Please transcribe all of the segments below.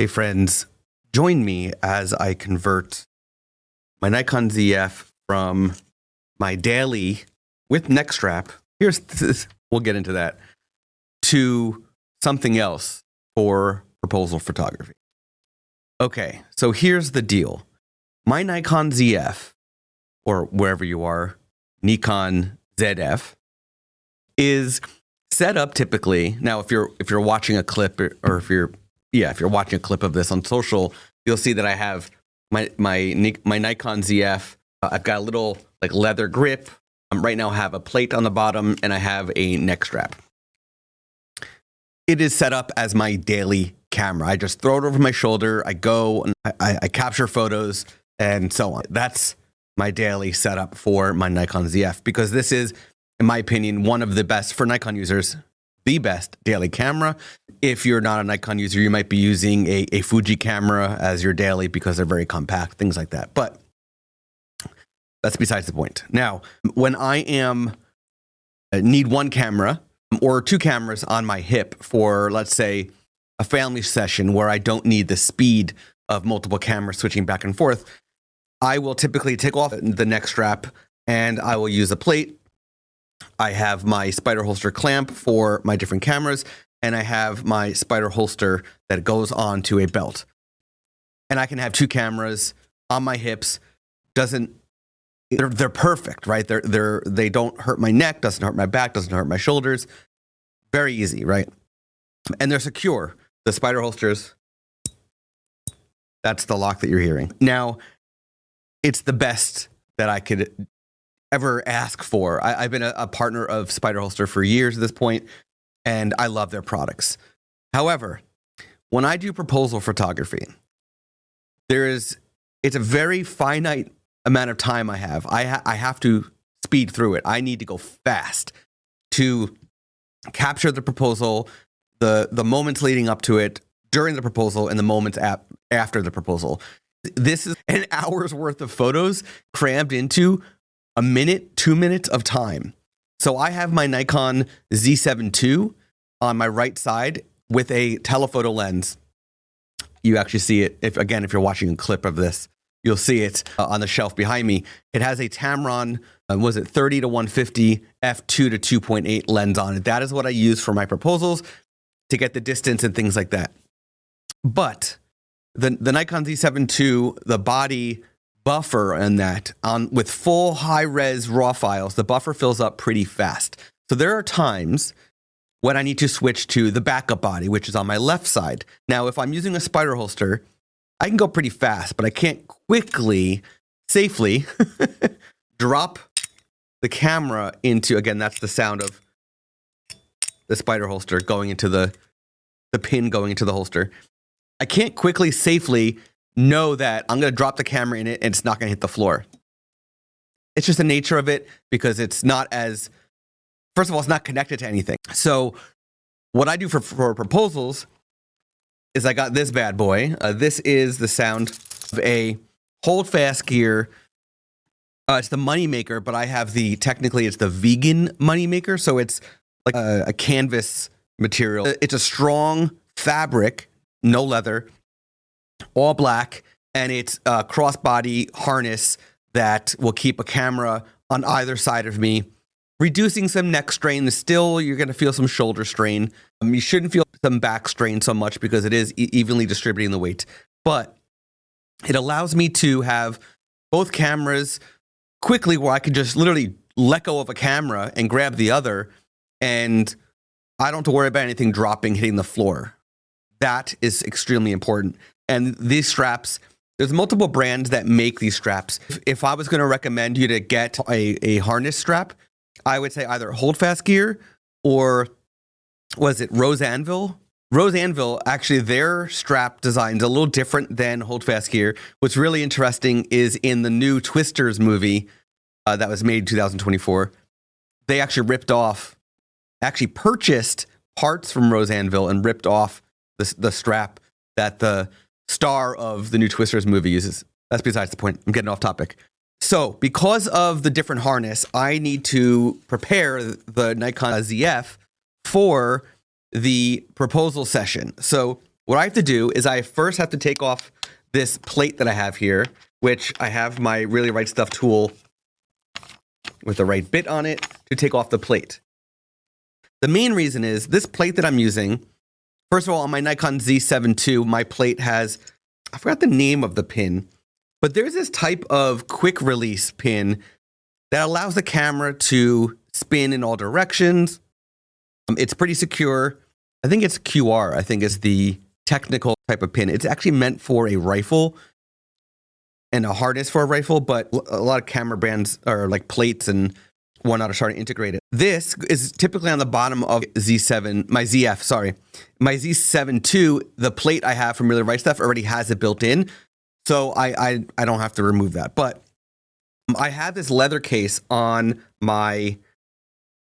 Hey friends, join me as I convert my Nikon ZF from my daily with neck strap. We'll get into that, to something else for proposal photography. Okay, so here's the deal. My Nikon ZF, or wherever you are, Nikon ZF, is set up typically. Now, if you're watching a clip, or if you're watching a clip of this on social, you'll see that I have my Nikon ZF. I've got a little like leather grip. Right now I have a plate on the bottom and I have a neck strap. It is set up as my daily camera. I just throw it over my shoulder. I go and I capture photos and so on. That's my daily setup for my Nikon ZF, because this is, in my opinion, one of the best for Nikon users, the best daily camera. If you're not a Nikon user, you might be using a Fuji camera as your daily because they're very compact, things like that. But that's besides the point. Now, when I need one camera or two cameras on my hip for, let's say, a family session where I don't need the speed of multiple cameras switching back and forth, I will typically take off the neck strap and I will use a plate. I have my spider holster clamp for my different cameras, and I have my spider holster that goes onto a belt. And I can have two cameras on my hips. They're perfect, right? They don't hurt my neck, doesn't hurt my back, doesn't hurt my shoulders. Very easy, right? And they're secure. The spider holsters, that's the lock that you're hearing. Now, it's the best that I could ever ask for. I've been a partner of Spider Holster for years at this point, and I love their products. However, when I do proposal photography, it's a very finite amount of time I have. I have to speed through it. I need to go fast to capture the proposal, the moments leading up to it, during the proposal, and the moments after the proposal. This is an hour's worth of photos crammed into a minute, 2 minutes of time. So I have my Nikon Z7 II on my right side with a telephoto lens. You actually see it, if you're watching a clip of this, you'll see it on the shelf behind me. It has a Tamron, 30 to 150 f2 to 2.8 lens on it. That is what I use for my proposals to get the distance and things like that. But the Nikon Z7 II, the body buffer in that, with full high-res raw files, the buffer fills up pretty fast. So there are times when I need to switch to the backup body, which is on my left side. Now, if I'm using a spider holster, I can go pretty fast, but I can't quickly, safely drop the camera into, again, that's the sound of the spider holster going into the pin going into the holster. I can't quickly, safely know that I'm going to drop the camera in it and it's not going to hit the floor. It's just the nature of it, because it's not as, first of all, it's not connected to anything. So what I do for proposals is I got this bad boy. This is the sound of a hold fast gear. It's the Moneymaker, but I have technically it's the vegan Moneymaker. So it's like a canvas material. It's a strong fabric, no leather, all black, and it's a crossbody harness that will keep a camera on either side of me, reducing some neck strain. Still, you're going to feel some shoulder strain. You shouldn't feel some back strain so much because it is evenly distributing the weight. But it allows me to have both cameras quickly, where I can just literally let go of a camera and grab the other, and I don't have to worry about anything dropping, hitting the floor. That is extremely important. And these straps, there's multiple brands that make these straps. If I was going to recommend you to get a harness strap, I would say either Holdfast Gear or was it Rose Anvil? Rose Anvil, actually, their strap design is a little different than Holdfast Gear. What's really interesting is in the new Twisters movie that was made in 2024, they actually purchased parts from Rose Anvil and ripped off the strap that the star of the new Twisters movie uses. That's besides the point. I'm getting off topic. So because of the different harness, I need to prepare the Nikon ZF for the proposal session. So what I have to do is I first have to take off this plate that I have here, which I have my Really Right Stuff tool with the right bit on it to take off the plate. The main reason is this plate that I'm using, first of all, on my Nikon ZF II, my plate has, I forgot the name of the pin, but there's this type of quick release pin that allows the camera to spin in all directions. It's pretty secure. I think it's QR, I think is the technical type of pin. It's actually meant for a rifle and a harness for a rifle, but a lot of camera brands are like plates and whatnot are starting to integrate it. This is typically on the bottom of my ZF II. The plate I have from Really Right Stuff already has it built in, so I don't have to remove that. But I have this leather case on my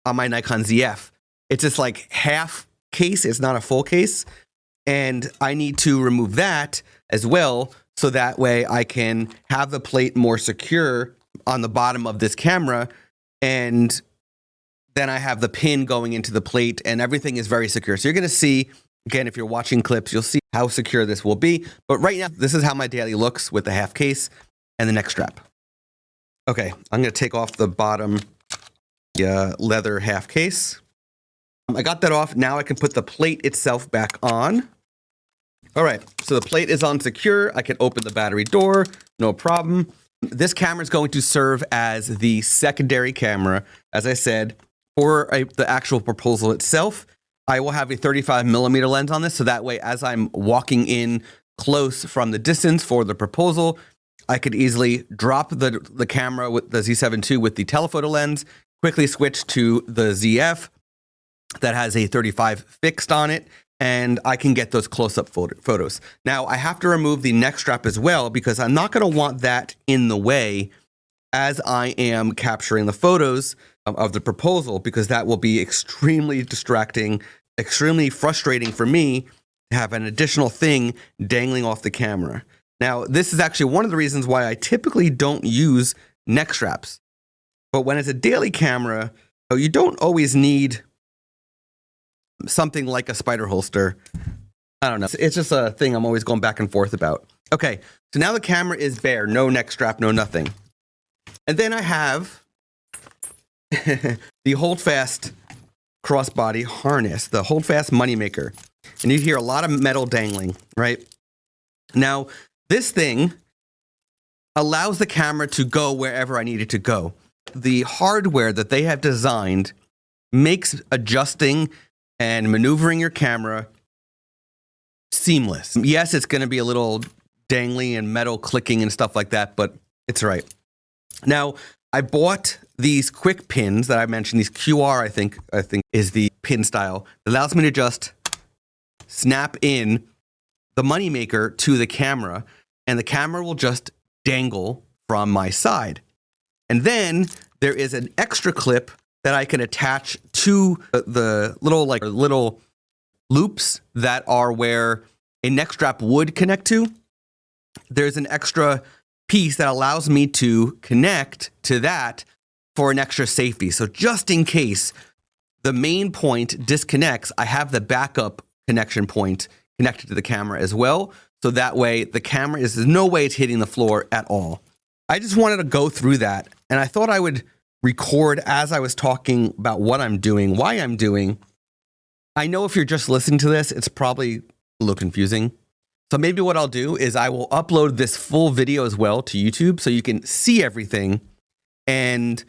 Nikon ZF. It's just like half case. It's not a full case. And I need to remove that as well, so that way I can have the plate more secure on the bottom of this camera. And then I have the pin going into the plate and everything is very secure. So you're going to see, again, if you're watching clips, you'll see how secure this will be. But right now, this is how my daily looks with the half case and the neck strap. Okay, I'm going to take off the bottom leather half case. I got that off. Now I can put the plate itself back on. All right, so the plate is on secure. I can open the battery door, no problem. This camera is going to serve as the secondary camera, as I said, for the actual proposal itself. I will have a 35mm lens on this, so that way as I'm walking in close from the distance for the proposal, I could easily drop the camera with the ZF II with the telephoto lens, quickly switch to the ZF that has a 35 fixed on it, and I can get those close-up photos. Now, I have to remove the neck strap as well because I'm not going to want that in the way as I am capturing the photos of the proposal, because that will be extremely distracting, extremely frustrating for me to have an additional thing dangling off the camera. Now, this is actually one of the reasons why I typically don't use neck straps. But when it's a daily camera, you don't always need something like a spider holster. I don't know. It's just a thing I'm always going back and forth about. Okay, so now the camera is bare. No neck strap, no nothing. And then I have the Holdfast crossbody harness, the Holdfast Moneymaker. And you hear a lot of metal dangling, right? Now, this thing allows the camera to go wherever I need it to go. The hardware that they have designed makes adjusting and maneuvering your camera seamless. Yes, it's going to be a little dangly and metal clicking and stuff like that, but it's all right. Now, I bought these quick pins that I mentioned, these QR, I think is the pin style. It allows me to just snap in the Moneymaker to the camera, and the camera will just dangle from my side. And then there is an extra clip that I can attach to the little loops that are where a neck strap would connect to. There's an extra piece that allows me to connect to that for an extra safety. So just in case the main point disconnects, I have the backup connection point connected to the camera as well. So that way the camera there's no way it's hitting the floor at all. I just wanted to go through that, and I thought I would record as I was talking about what I'm doing, why I'm doing. I know if you're just listening to this, it's probably a little confusing. So maybe what I'll do is I will upload this full video as well to YouTube so you can see everything. And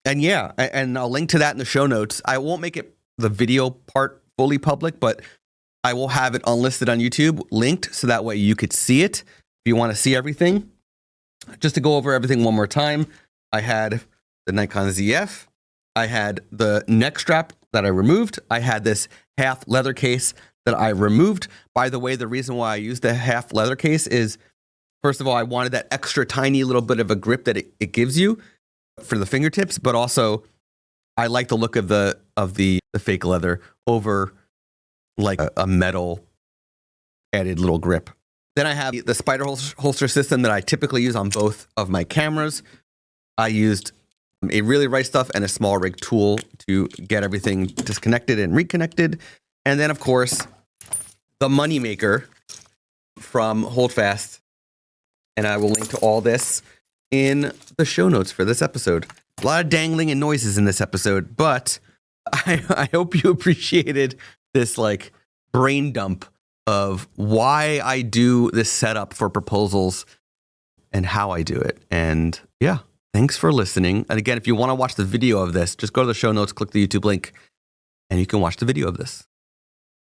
yeah, and I'll link to that in the show notes. I won't make it the video part fully public, but I will have it unlisted on YouTube, linked, so that way you could see it if you want to see everything. Just to go over everything one more time, I had the Nikon ZF, I had the neck strap that I removed, I had this half leather case that I removed. By the way, the reason why I used the half leather case is, first of all, I wanted that extra tiny little bit of a grip that it gives you for the fingertips, but also I like the look of the fake leather over like a metal added little grip. Then I have the spider holster system that I typically use on both of my cameras. I used a Really Right Stuff and a small rig tool to get everything disconnected and reconnected. And then, of course, the Moneymaker from Holdfast, and I will link to all this in the show notes for this episode. A lot of dangling and noises in this episode, but I hope you appreciated this like brain dump of why I do this setup for proposals and how I do it. And yeah, thanks for listening. And again, if you want to watch the video of this, just go to the show notes, click the YouTube link, and you can watch the video of this.